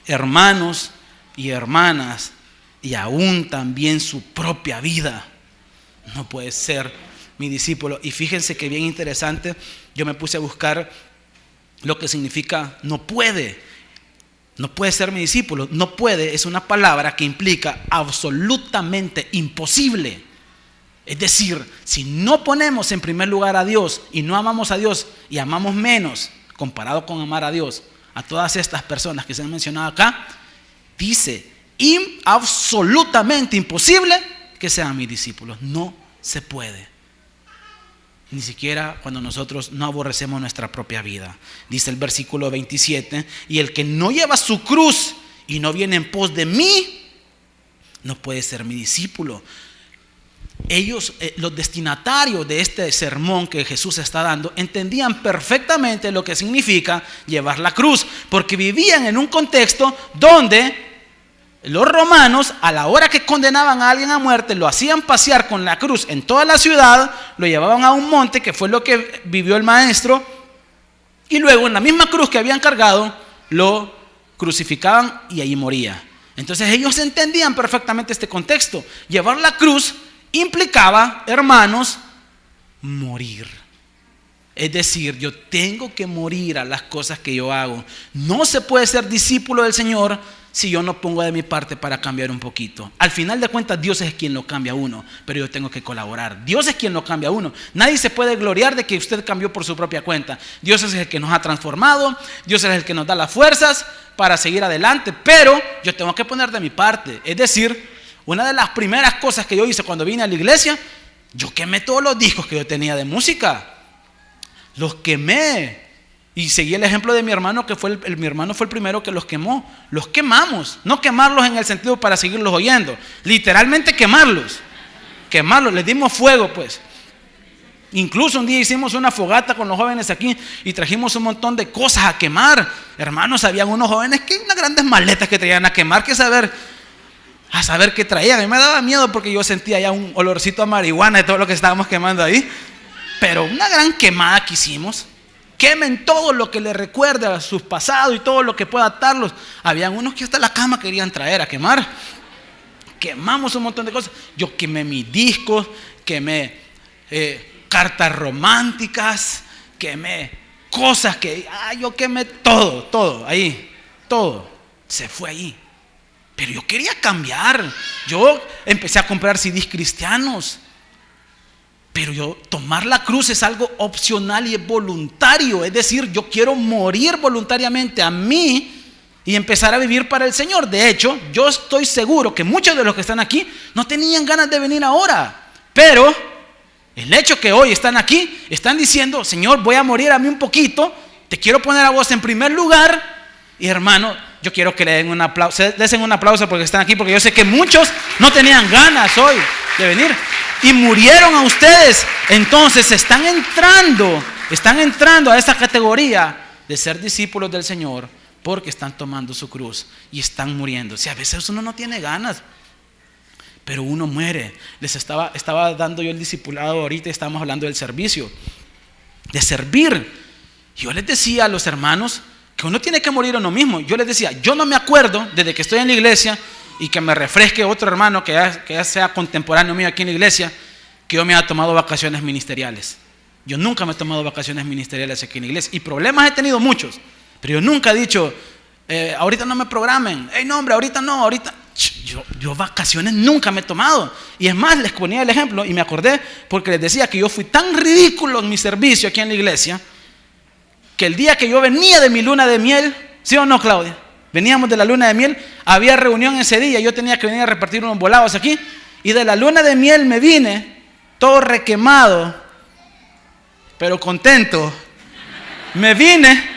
hermanos y hermanas, y aún también su propia vida. No puede ser mi discípulo. Y fíjense que bien interesante, yo me puse a buscar lo que significa no puede. No puede ser mi discípulo. No puede es una palabra que implica absolutamente imposible. Es decir, si no ponemos en primer lugar a Dios y no amamos a Dios y amamos menos comparado con amar a Dios, a todas estas personas que se han mencionado acá, dice absolutamente imposible que sean mis discípulos. No se puede. Ni siquiera cuando nosotros no aborrecemos nuestra propia vida. Dice el versículo 27: y el que no lleva su cruz y no viene en pos de mí, no puede ser mi discípulo. Ellos, los destinatarios de este sermón que Jesús está dando, entendían perfectamente lo que significa llevar la cruz, porque vivían en un contexto donde los romanos, a la hora que condenaban a alguien a muerte, lo hacían pasear con la cruz en toda la ciudad, lo llevaban a un monte, que fue lo que vivió el maestro, y luego en la misma cruz que habían cargado, lo crucificaban y ahí moría. Entonces ellos entendían perfectamente este contexto. Llevar la cruz implicaba, hermanos, morir. Es decir, yo tengo que morir a las cosas que yo hago. No se puede ser discípulo del Señor si yo no pongo de mi parte para cambiar un poquito. Al final de cuentas, Dios es quien lo cambia a uno, pero yo tengo que colaborar. Dios es quien lo cambia a uno. Nadie se puede gloriar de que usted cambió por su propia cuenta. Dios es el que nos ha transformado, Dios es el que nos da las fuerzas para seguir adelante, pero yo tengo que poner de mi parte. Es decir, una de las primeras cosas que yo hice cuando vine a la iglesia, yo quemé todos los discos que yo tenía de música. Los quemé. Y seguí el ejemplo de mi hermano, que mi hermano fue el primero que los quemó. Los quemamos. No quemarlos en el sentido para seguirlos oyendo. Literalmente quemarlos. Quemarlos. Les dimos fuego, pues. Incluso un día hicimos una fogata con los jóvenes aquí y trajimos un montón de cosas a quemar. Hermanos, habían unos jóvenes que unas grandes maletas que traían a quemar, a saber qué traían. A mí me daba miedo porque yo sentía ya un olorcito a marihuana de todo lo que estábamos quemando ahí. Pero una gran quemada que hicimos. Quemen todo lo que les recuerde a sus pasados y todo lo que pueda atarlos. Habían unos que hasta la cama querían traer a quemar. Quemamos un montón de cosas. Yo quemé mis discos, quemé cartas románticas, quemé cosas yo quemé todo ahí, todo se fue ahí. Pero yo quería cambiar. Yo empecé a comprar CDs cristianos. Pero tomar la cruz es algo opcional y es voluntario. Es decir, yo quiero morir voluntariamente a mí y empezar a vivir para el Señor. De hecho, yo estoy seguro que muchos de los que están aquí no tenían ganas de venir ahora. Pero el hecho que hoy están aquí, están diciendo: Señor, voy a morir a mí un poquito, te quiero poner a vos en primer lugar. Y hermano, yo quiero que le den un aplauso, porque están aquí, porque yo sé que muchos no tenían ganas hoy de venir y murieron a ustedes. Entonces están entrando a esa categoría de ser discípulos del Señor, porque están tomando su cruz y están muriendo. Si a veces uno no tiene ganas, pero uno muere. Les estaba dando yo el discipulado ahorita, estábamos hablando del servicio, de servir. Yo les decía a los hermanos que uno tiene que morir a uno mismo. Yo les decía, yo no me acuerdo desde que estoy en la iglesia y que me refresque otro hermano que ya sea contemporáneo mío aquí en la iglesia, que yo me haya tomado vacaciones ministeriales. Yo nunca me he tomado vacaciones ministeriales aquí en la iglesia, y problemas he tenido muchos, pero yo nunca he dicho, ahorita no me programen, no hombre, ahorita no, ahorita. Yo vacaciones nunca me he tomado. Y es más, les ponía el ejemplo y me acordé porque les decía que yo fui tan ridículo en mi servicio aquí en la iglesia, que el día que yo venía de mi luna de miel, ¿sí o no, Claudia? Veníamos de la luna de miel, había reunión ese día, yo tenía que venir a repartir unos volados aquí, y de la luna de miel me vine, todo requemado, pero contento. Me vine,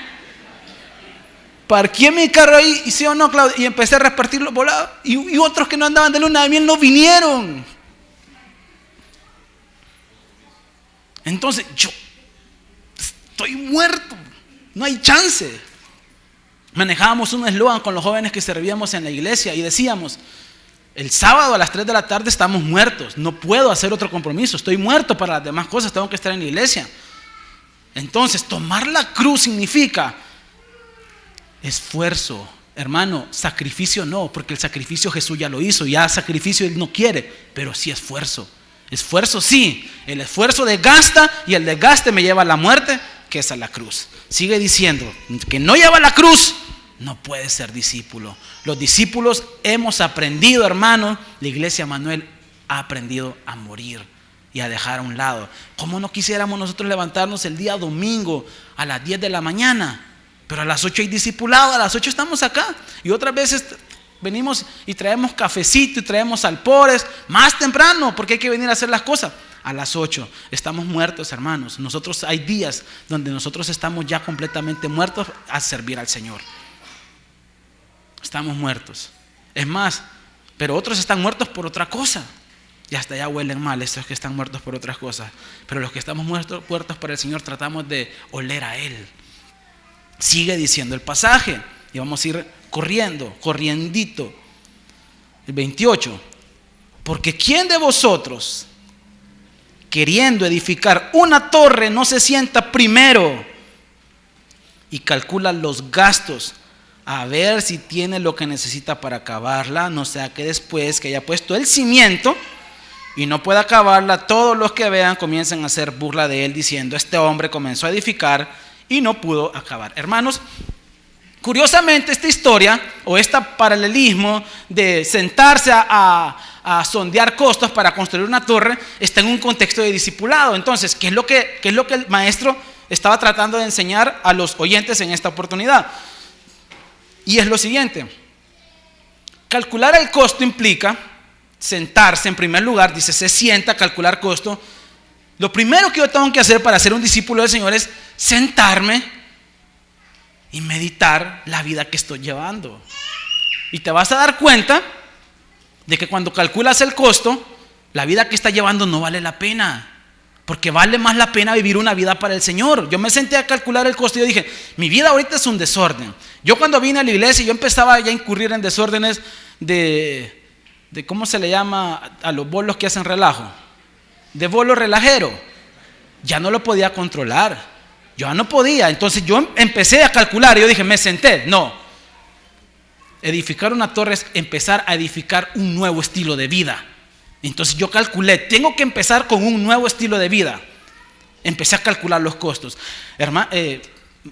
parqué mi carro ahí, y ¿sí o no, Claudia? Y empecé a repartir los volados, y otros que no andaban de luna de miel no vinieron. Entonces yo estoy muerto, no hay chance. Manejábamos un eslogan con los jóvenes que servíamos en la iglesia y decíamos: el sábado a las 3 de la tarde estamos muertos, no puedo hacer otro compromiso, estoy muerto para las demás cosas, tengo que estar en la iglesia. Entonces, tomar la cruz significa esfuerzo, hermano. Sacrificio no, porque el sacrificio Jesús ya lo hizo, ya sacrificio Él no quiere, pero sí esfuerzo. Esfuerzo sí, el esfuerzo desgasta y el desgaste me lleva a la muerte, que es a la cruz. Sigue diciendo que no lleva la cruz, no puede ser discípulo. Los discípulos hemos aprendido, hermano, la iglesia Manuel ha aprendido a morir y a dejar a un lado. ¿Cómo no quisiéramos nosotros levantarnos el día domingo a las 10 de la mañana? Pero a las 8 hay discipulado, a las 8 estamos acá. Y otras veces venimos y traemos cafecito y traemos alpores más temprano, porque hay que venir a hacer las cosas. A las 8 estamos muertos, hermanos. Nosotros hay días donde nosotros estamos ya completamente muertos a servir al Señor. Estamos muertos. Es más, pero otros están muertos por otra cosa. Y hasta ya huelen mal estos que están muertos por otras cosas. Pero los que estamos muertos por el Señor tratamos de oler a Él. Sigue diciendo el pasaje y vamos a ir corriendito. El 28. Porque ¿quién de vosotros, queriendo edificar una torre, no se sienta primero y calcula los gastos a ver si tiene lo que necesita para acabarla, no sea que después que haya puesto el cimiento y no pueda acabarla, todos los que vean comiencen a hacer burla de él diciendo: este hombre comenzó a edificar y no pudo acabar. Hermanos, curiosamente esta historia o este paralelismo de sentarse a sondear costos para construir una torre está en un contexto de discipulado. Entonces, ¿qué es lo que el maestro estaba tratando de enseñar a los oyentes en esta oportunidad? Y es lo siguiente: calcular el costo implica sentarse en primer lugar. Dice, se sienta a calcular costo. Lo primero que yo tengo que hacer para ser un discípulo del Señor es sentarme y meditar la vida que estoy llevando. Y te vas a dar cuenta de que cuando calculas el costo, la vida que estás llevando no vale la pena. Porque vale más la pena vivir una vida para el Señor. Yo me senté a calcular el costo y yo dije, mi vida ahorita es un desorden. Yo cuando vine a la iglesia, yo empezaba ya a incurrir en desórdenes de ¿cómo se le llama a los bolos que hacen relajo? De bolo relajero. Ya no lo podía controlar. Yo ya no podía. Entonces yo empecé a calcular y yo dije, me senté. No. Edificar una torre es empezar a edificar un nuevo estilo de vida. Entonces yo calculé, tengo que empezar con un nuevo estilo de vida. Empecé a calcular los costos. Hermano,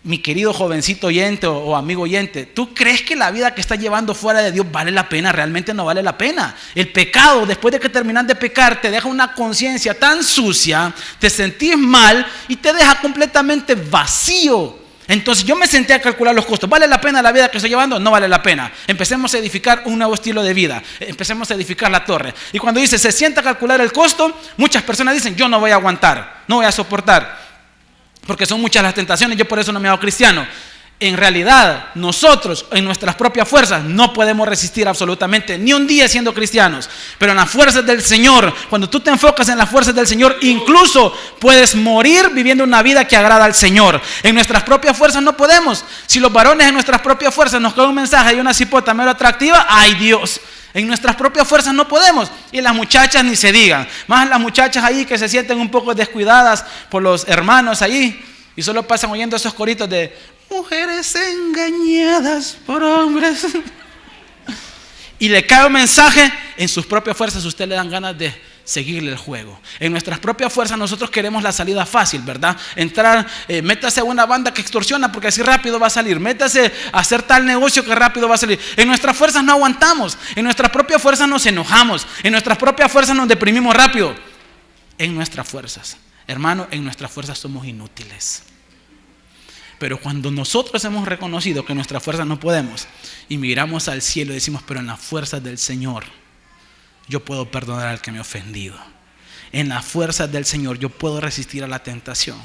mi querido jovencito oyente o amigo oyente, ¿tú crees que la vida que estás llevando fuera de Dios vale la pena? Realmente no vale la pena. El pecado, después de que terminas de pecar, te deja una conciencia tan sucia, te sentís mal y te deja completamente vacío. Entonces yo me senté a calcular los costos. ¿Vale la pena la vida que estoy llevando? No vale la pena. Empecemos a edificar un nuevo estilo de vida. Empecemos a edificar la torre. Y cuando dice se sienta a calcular el costo, muchas personas dicen, yo no voy a aguantar, no voy a soportar, porque son muchas las tentaciones, yo por eso no me hago cristiano. En realidad, nosotros en nuestras propias fuerzas no podemos resistir absolutamente ni un día siendo cristianos. Pero en las fuerzas del Señor, cuando tú te enfocas en las fuerzas del Señor, incluso puedes morir viviendo una vida que agrada al Señor. En nuestras propias fuerzas no podemos. Si los varones en nuestras propias fuerzas nos cae un mensaje y una cipota mero atractiva, ¡ay Dios! En nuestras propias fuerzas no podemos. Y las muchachas ni se digan. Más las muchachas ahí que se sienten un poco descuidadas por los hermanos ahí y solo pasan oyendo esos coritos de mujeres engañadas por hombres. Y le cae un mensaje, en sus propias fuerzas usted le dan ganas de seguirle el juego. En nuestras propias fuerzas nosotros queremos la salida fácil, ¿verdad? Entrar, métase a una banda que extorsiona porque así rápido va a salir. Métase a hacer tal negocio que rápido va a salir. En nuestras fuerzas no aguantamos. En nuestras propias fuerzas nos enojamos. En nuestras propias fuerzas nos deprimimos rápido. En nuestras fuerzas, hermano, en nuestras fuerzas somos inútiles. Pero cuando nosotros hemos reconocido que en nuestras fuerzas no podemos y miramos al cielo y decimos, pero en las fuerzas del Señor yo puedo perdonar al que me ha ofendido. En las fuerzas del Señor yo puedo resistir a la tentación.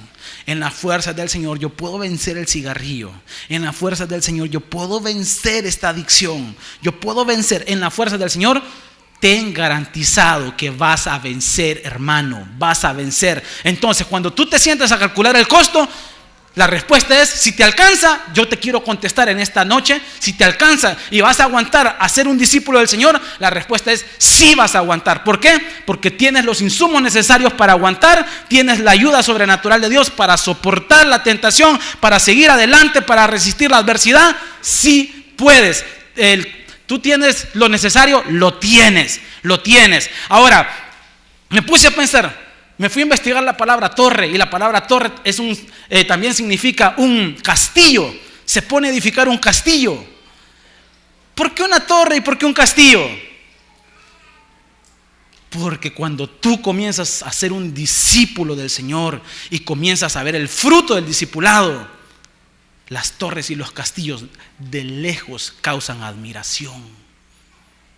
En las fuerzas del Señor yo puedo vencer el cigarrillo. En las fuerzas del Señor yo puedo vencer esta adicción. Yo puedo vencer. En las fuerzas del Señor ten garantizado que vas a vencer, hermano. Vas a vencer. Entonces cuando tú te sientas a calcular el costo, la respuesta es, si te alcanza, yo te quiero contestar en esta noche, si te alcanza y vas a aguantar a ser un discípulo del Señor, la respuesta es, sí vas a aguantar. ¿Por qué? Porque tienes los insumos necesarios para aguantar, tienes la ayuda sobrenatural de Dios para soportar la tentación, para seguir adelante, para resistir la adversidad. Sí puedes. Tú tienes lo necesario, lo tienes. Ahora, me puse a pensar. Me fui a investigar la palabra torre y la palabra torre también significa un castillo. Se pone a edificar un castillo. ¿Por qué una torre y por qué un castillo? Porque cuando tú comienzas a ser un discípulo del Señor y comienzas a ver el fruto del discipulado, las torres y los castillos de lejos causan admiración.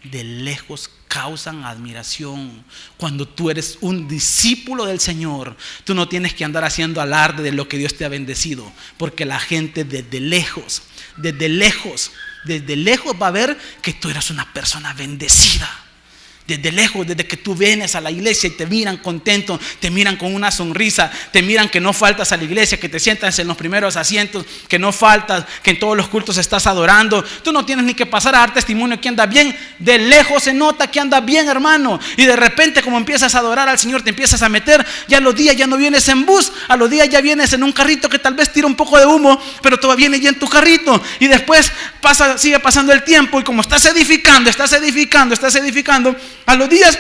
De lejos causan admiración. Cuando tú eres un discípulo del Señor, tú no tienes que andar haciendo alarde de lo que Dios te ha bendecido, porque la gente desde lejos va a ver que tú eres una persona bendecida, Desde lejos, desde que tú vienes a la iglesia y te miran contento, te miran con una sonrisa, te miran que no faltas a la iglesia, que te sientas en los primeros asientos, que no faltas, que en todos los cultos estás adorando. Tú no tienes ni que pasar a dar testimonio que andas bien. De lejos se nota que andas bien, hermano. Y de repente, como empiezas a adorar al Señor, te empiezas a meter. Ya a los días ya no vienes en bus, a los días ya vienes en un carrito que tal vez tira un poco de humo, pero todavía vienes ya en tu carrito. Y después sigue pasando el tiempo, y como estás edificando, a los días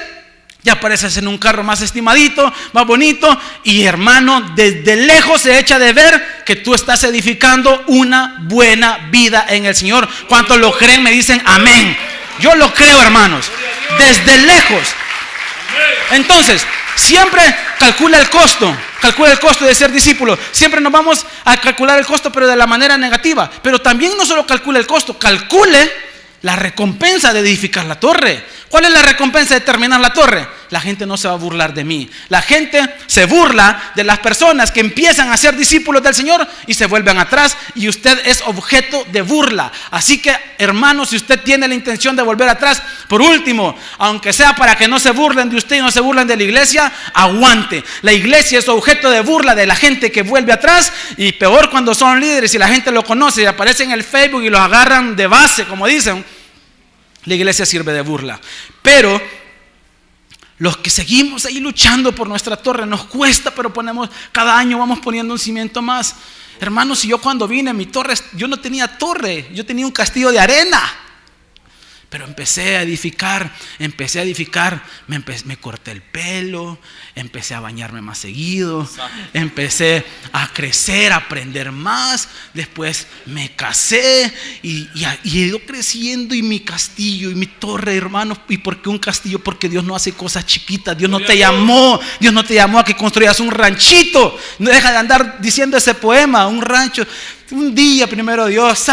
ya apareces en un carro más estimadito, más bonito. Y hermano, desde lejos se echa de ver que tú estás edificando una buena vida en el Señor. ¿Cuántos lo creen? Me dicen amén. Yo lo creo, hermanos, desde lejos. Entonces, siempre calcula el costo de ser discípulo. Siempre nos vamos a calcular el costo, pero de la manera negativa. Pero también no solo calcule el costo, calcule la recompensa de edificar la torre. ¿Cuál es la recompensa de terminar la torre? La gente no se va a burlar de mí. La gente se burla de las personas que empiezan a ser discípulos del Señor y se vuelven atrás, y usted es objeto de burla. Así que, hermano, si usted tiene la intención de volver atrás, por último, aunque sea para que no se burlen de usted y no se burlen de la iglesia, aguante. La iglesia es objeto de burla de la gente que vuelve atrás, y peor cuando son líderes y la gente lo conoce y aparece en el Facebook y los agarran de base, como dicen. La iglesia sirve de burla. Pero los que seguimos ahí luchando por nuestra torre, nos cuesta, pero cada año vamos poniendo un cimiento más. Hermanos, si yo cuando vine, mi torre, yo no tenía torre, yo tenía un castillo de arena. Pero empecé a edificar, me corté el pelo, empecé a bañarme más seguido, empecé a crecer, a aprender más. Después me casé y he ido creciendo, y mi castillo y mi torre, hermanos. ¿Y por qué un castillo? Porque Dios no hace cosas chiquitas. Dios no te llamó a que construyas un ranchito. No deja de andar diciendo ese poema, un rancho. Un día, primero Dios,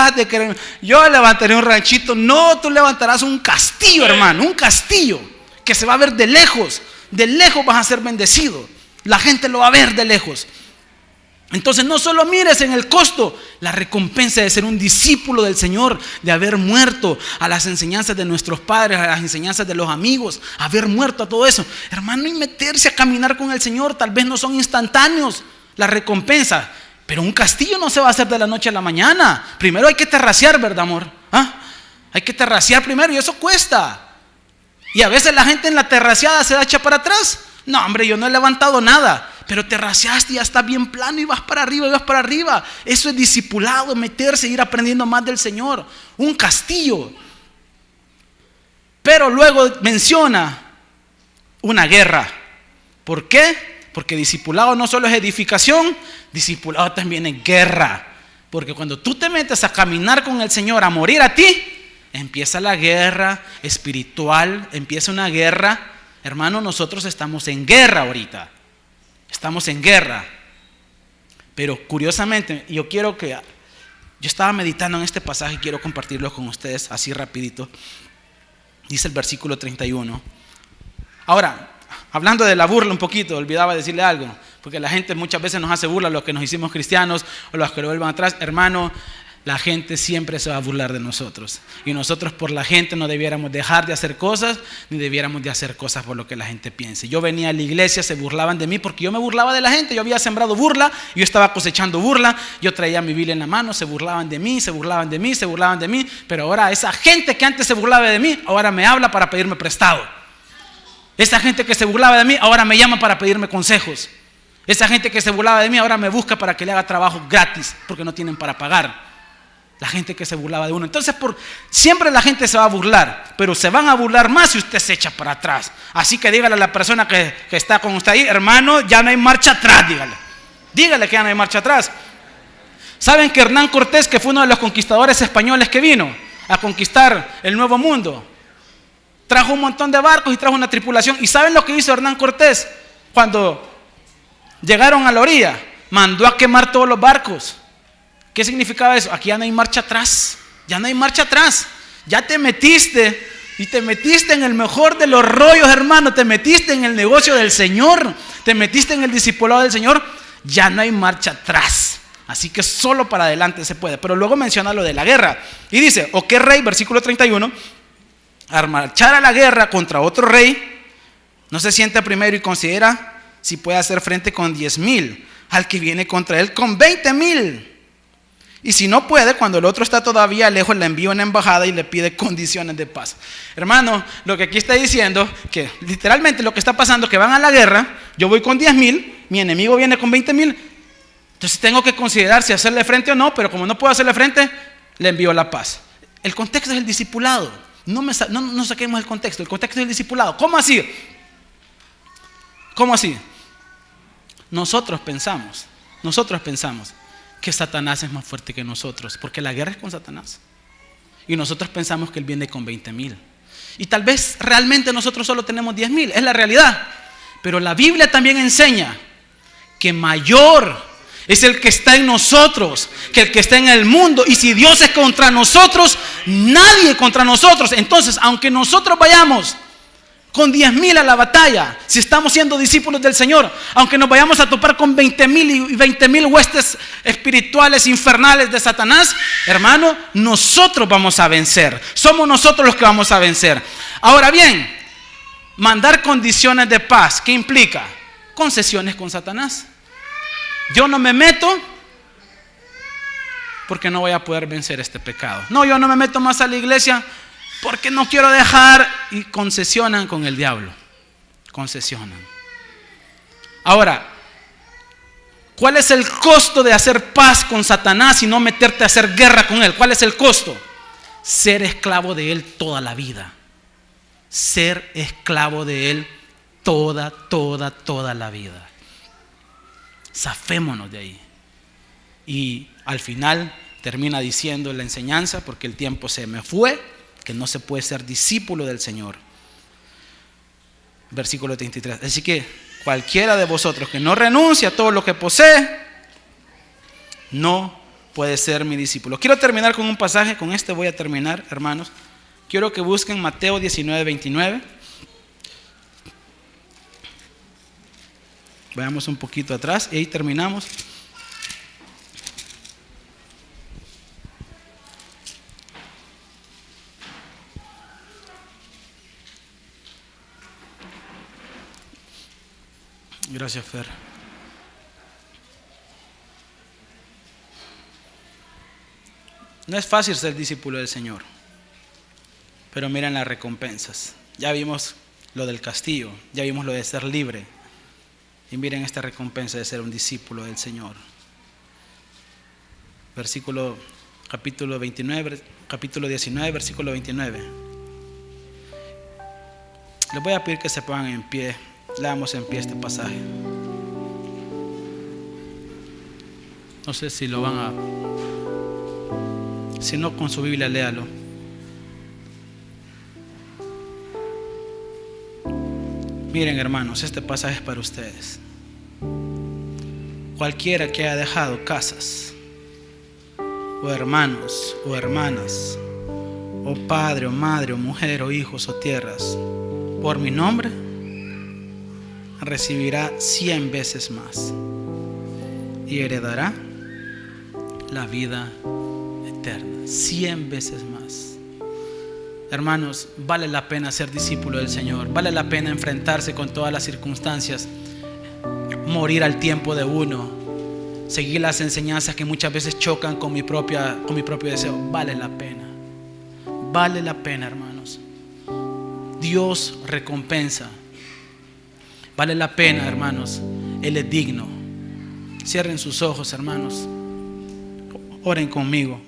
yo levantaré un ranchito. No, tú levantarás un castillo, hermano, un castillo que se va a ver de lejos. De lejos vas a ser bendecido. La gente lo va a ver de lejos. Entonces no solo mires en el costo, la recompensa de ser un discípulo del Señor, de haber muerto a las enseñanzas de nuestros padres, a las enseñanzas de los amigos, haber muerto a todo eso, hermano, y meterse a caminar con el Señor. Tal vez no son instantáneos la recompensa, pero un castillo no se va a hacer de la noche a la mañana. Primero hay que terracear, ¿verdad, amor? Hay que terracear primero, y eso cuesta. Y a veces la gente en la terraceada se echa para atrás. No, hombre, yo no he levantado nada. Pero terraceaste y ya está bien plano y vas para arriba. Eso es discipulado, meterse, ir aprendiendo más del Señor. Un castillo. Pero luego menciona una guerra. ¿Por qué? Porque discipulado no solo es edificación, discipulado también es guerra. Porque cuando tú te metes a caminar con el Señor, a morir a ti, empieza la guerra espiritual, empieza una guerra. Hermano, nosotros estamos en guerra ahorita. Estamos en guerra. Pero curiosamente, yo estaba meditando en este pasaje y quiero compartirlo con ustedes así rapidito. Dice el versículo 31. Ahora, hablando de la burla un poquito, olvidaba decirle algo, porque la gente muchas veces nos hace burla, los que nos hicimos cristianos o los que lo vuelvan atrás. Hermano, la gente siempre se va a burlar de nosotros, y nosotros por la gente no debiéramos dejar de hacer cosas, ni debiéramos de hacer cosas por lo que la gente piense. Yo venía a la iglesia, se burlaban de mí porque yo me burlaba de la gente. Yo había sembrado burla, yo estaba cosechando burla, yo traía mi Biblia en la mano, se burlaban de mí, pero ahora esa gente que antes se burlaba de mí, ahora me habla para pedirme prestado. Esa gente que se burlaba de mí, ahora me llama para pedirme consejos. Esa gente que se burlaba de mí, ahora me busca para que le haga trabajo gratis, porque no tienen para pagar. La gente que se burlaba de uno. Entonces, siempre la gente se va a burlar, pero se van a burlar más si usted se echa para atrás. Así que dígale a la persona que está con usted ahí, hermano, ya no hay marcha atrás, dígale que ya no hay marcha atrás. ¿Saben que Hernán Cortés, que fue uno de los conquistadores españoles que vino a conquistar el Nuevo Mundo, trajo un montón de barcos y trajo una tripulación? ¿Y saben lo que hizo Hernán Cortés cuando llegaron a la orilla? Mandó a quemar todos los barcos. ¿Qué significaba eso? Aquí ya no hay marcha atrás. Ya no hay marcha atrás. Ya te metiste, y te metiste en el mejor de los rollos, hermano. Te metiste en el negocio del Señor, te metiste en el discipulado del Señor. Ya no hay marcha atrás. Así que solo para adelante se puede. Pero luego menciona lo de la guerra y dice: ¿o qué rey? Versículo 31. a marchar a la guerra contra otro rey, no se sienta primero y considera si puede hacer frente con 10,000 al que viene contra él con 20,000. Y si no puede, cuando el otro está todavía lejos, le envía una embajada y le pide condiciones de paz. Hermano, lo que aquí está diciendo, que literalmente lo que está pasando, que van a la guerra, yo voy con 10,000, mi enemigo viene con 20,000, entonces tengo que considerar si hacerle frente o no, pero como no puedo hacerle frente, le envío la paz. El contexto es el discipulado. No saquemos el contexto es el discipulado. ¿Cómo así? ¿Cómo así? Nosotros pensamos que Satanás es más fuerte que nosotros, porque la guerra es con Satanás. Y nosotros pensamos que él viene con 20,000. Y tal vez realmente nosotros solo tenemos 10,000, es la realidad. Pero la Biblia también enseña que mayor es el que está en nosotros que el que está en el mundo. Y si Dios es contra nosotros, nadie contra nosotros. Entonces, aunque nosotros vayamos con 10,000 a la batalla, si estamos siendo discípulos del Señor, aunque nos vayamos a topar con 20,000 y 20,000 huestes espirituales infernales de Satanás, hermano, nosotros vamos a vencer. Somos nosotros los que vamos a vencer. Ahora bien, mandar condiciones de paz, ¿qué implica? Concesiones con Satanás. Yo no me meto porque no voy a poder vencer este pecado. No, yo no me meto más a la iglesia porque no quiero dejar, y concesionan con el diablo. Concesionan. Ahora, ¿cuál es el costo de hacer paz con Satanás y no meterte a hacer guerra con él? ¿Cuál es el costo? Ser esclavo de él toda la vida. Ser esclavo de él toda la vida. Zafémonos de ahí. Y al final termina diciendo la enseñanza, porque el tiempo se me fue, que no se puede ser discípulo del Señor. Versículo 33. Así que cualquiera de vosotros que no renuncie a todo lo que posee, no puede ser mi discípulo. Quiero terminar con un pasaje, con este voy a terminar, hermanos. Quiero que busquen Mateo 19:29. Vayamos un poquito atrás y ahí terminamos. Gracias, Fer. No es fácil ser discípulo del Señor, pero miren las recompensas. Ya vimos lo del castillo, ya vimos lo de ser libre. Y miren esta recompensa de ser un discípulo del Señor. Capítulo 19, versículo 29. Les voy a pedir que se pongan en pie. Leamos en pie este pasaje. No sé si lo van a... Si no, con su Biblia léalo. Miren, hermanos, este pasaje es para ustedes. Cualquiera que haya dejado casas, o hermanos, o hermanas, o padre, o madre, o mujer, o hijos, o tierras, por mi nombre, recibirá 100 veces más y heredará la vida eterna. 100 veces más. Hermanos, vale la pena ser discípulo del Señor. Vale la pena enfrentarse con todas las circunstancias, morir al tiempo de uno, seguir las enseñanzas que muchas veces chocan con mi propio deseo. Vale la pena, hermanos. Dios recompensa. Vale la pena, hermanos. Él es digno. Cierren sus ojos, hermanos. Oren conmigo.